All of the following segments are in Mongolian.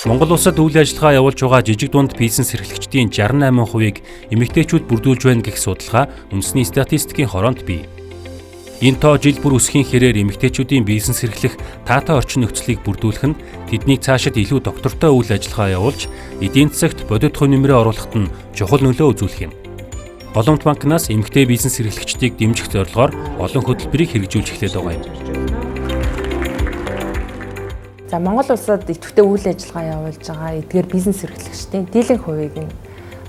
Монгол улсад үйл ажиллагаа явуулж байгаа жижиг дунд бизнес эрхлэгчдийн 68%-ийг эмэгтэйчүүд бүрдүүлж байна гэх судалгаа үндэсний статистикийн хороонд бий. Энэ тоо жил бүр өсөхийн хэрээр эмэгтэйчүүдийн бизнес эрхлэх таатай орчин нөхцөлийг бүрдүүлэх нь тэднийг цаашид илүү доктортой үйл ажиллагаа явуулж, эдийн засагт бодит хувь нэмрээ оруулахад нь чухал нөлөө үзүүлэх юм. Голомт банкнаас эмэгтэй бизнес эрхлэгчдийг дэмжих зорилгоор олон хөтөлбөрийг хэрэгжүүлж эхлэв байгаа юм. За Монгол улсад идэвхтэй үйл ажиллагаа явуулж байгаа эдгээр бизнес эрхлэгчдийн дийлэнх хувийг нь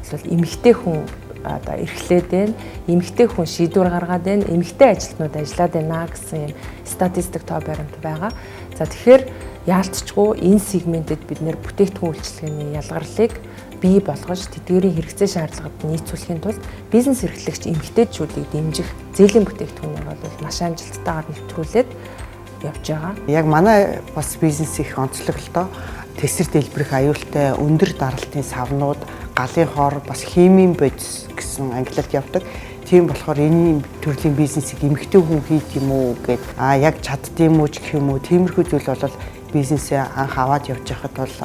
бол эмэгтэй хүн эрхлээд байна. Эмэгтэй хүн шийдвэр гаргаад байна. Эмэгтэй ажилтнууд ажиллаад байна гэсэн юм статистик тоо баримт байгаа. За тэгэхээр яалтчгүй энэ сегментэд бид нэр бүтээгдэхүүн үйлчилгээний ялгарлыг бий болгож тэдгээрийн хэрэгцээ шаардлагад нийцүүлэхийн тулд бизнес эрхлэгч эмэгтэйчүүдийг дэмжих зээлийн бүтээгдэхүүнээр бол маш амжилттайгаар нэвтрүүлээд явж байгаа. Яг манай бас бизнес их онцлоглолтоо тесрэлт дэлбэрэх аюултай өндөр даралтын савнууд, галын хор, бас химийн бодис гэсэн ангиллалд явдаг. Тийм болохоор энэ төрлийн бизнесийг эмэгтэй хүн хийх юм уу гэд яг чаддсан юм уу гэх юм уу тиймэрхүү зүйл бол бизнесээ анх аваад явж байхад бол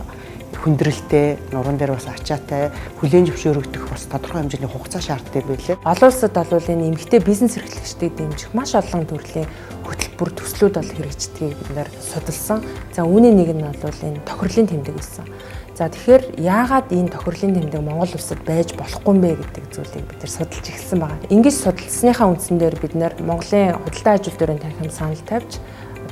хүндрэлтэй, нуруунд дээр бас ачаатай, хүлээн зөвшөөрөгдөх бас тодорхой хэмжээний хугацаа шаарддаг байлээ. Олон улсад бол энэ эмэгтэй бизнес эрхлэгчдийг дэмжих маш олон төрлийн хөтөлбөр төслүүд бол хэрэгждгийг бид нэр судалсан. За үүний нэг нь бол энэ тохирлын тэмдэг байсан. За тэгэхээр яагаад энэ тохирлын тэмдэг Монгол улсад байж болохгүй юм бэ гэдэг зүйлийг бид нэр судалж эхэлсэн байна. Ингэж судалсныхаа үндсэн дээр бид нэр Монголын худалдаа ажил дөрөв танхим санал тавьж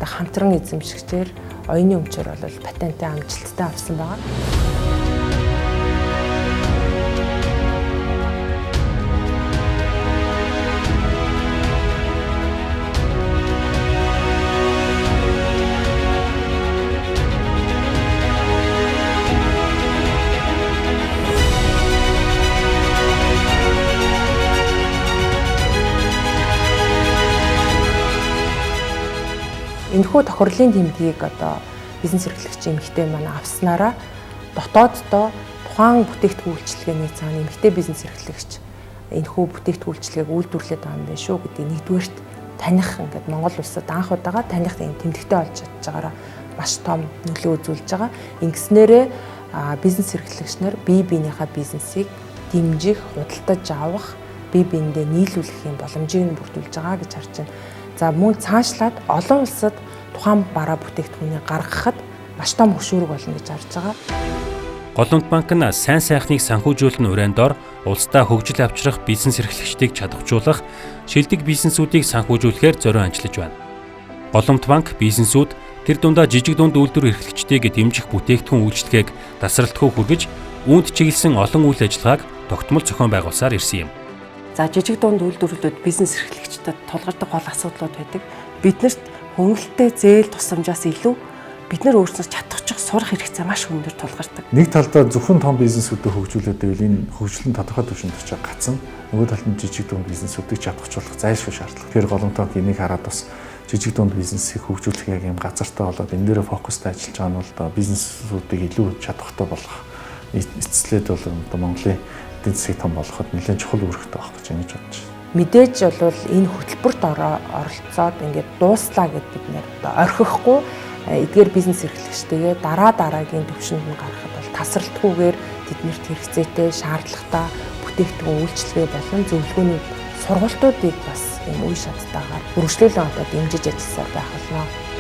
одоо хамтран эзэмшигчээр оюуны өмчөөр бол патентын амжилттай авсан байна. Энэхүү тохирлын тэмдгийг одоо бизнес эрхлэгч эмэгтэй маань авснараа дотооддоо тухайн бүтээгдэхүүн үйлчилгээний цаана эмэгтэй бизнес эрхлэгч энэхүү бүтээгдэхүүн үйлчилгээг үйлдвэрлэдэг байгаа юм байна шүү гэдэг нэгдүгээрт таних ингээд Монгол улсад анх удаага таних энэ тэмдэгтэй олж чадж байгаараа маш том нөлөө үзүүлж байгаа. Ингэснээрээ бизнес эрхлэгч нар бие биенийхээ бизнесийг дэмжих, худалдаж авах, бие биендээ нийлүүлэх юм боломжийг нь бүрдүүлж байгаа гэж харж байна. За мөн цаашлаад олон улсад тухайн бараа бүтээгдэхүүнийг гаргахад маш том хөшүүрэг болно гэж харж байгаа. Голомт банк нь сайн сайхныг санхүүжүүлэн урайндор улсдаа хөгжил авчрах бизнес эрхлэгчдийг чадваржуулах, шилдэг бизнесүүдийг санхүүжүүлэхээр зориун ажиллаж байна. Голомт банк бизнесүүд тэр дундаа жижиг дунд үйлдвэр эрхлэгчдийг дэмжих бүтээгдэхүүн үйлчилгээг тасралтгүй хүргэж, үүнд чиглэсэн олон үйл ажиллагааг тогтмол зохион байгуулсаар ирсэн юм. За жижиг дунд үйлдвэрлэлүүд бизнес эрхлэгчдэд тулгардаг гол асуудлууд байдаг. Биднэрт хөнгөлөлттэй зээл тусламжаас илүү бид нар өөрсдөө чадахчих сурах хэрэгцээ маш өндөр тулгардаг. Нэг талдаа зөвхөн том бизнесүүдэд хөгжүүлээд байвал энэ хөгжил нь тодорхой түвшинд очиж гацсан. Нөгөө талд нь жижиг дунд бизнесүүдийг чадахжуулах зайлшгүй шаардлага. Тэгэхээр голомтоо энийг хараад бас жижиг дунд бизнесийг хөгжүүлэх яг юм газартай болоод энэ дээрээ фокустай ажиллаж байгаа нь бол бизнесүүдийг илүү чадахтай болгох. Эцэслээд бол Монголын эдийн засгийг том болгоход нэлээд чухал үүрэгтэй байх гэж ингэж бодож байна. Мэдээж бол энэ хөтөлбөрт оролцоод ингээд дууслаа гэд бид нэр орхихгүй эдгээр бизнес эрхлэгчтэйгээ дараагийн төвшөнд нь гаргахад бол тасралтгүйгээр тэднэрт хэрэгцээтэй, шаардлагатай бүтээгдэхүүн үйлчилгээ болон зөвлөгөөний сургалтуудыг бас энэ үе шаттайгаар үргэлжлүүлэн одоо дэмжиж ажилласаар байх болно.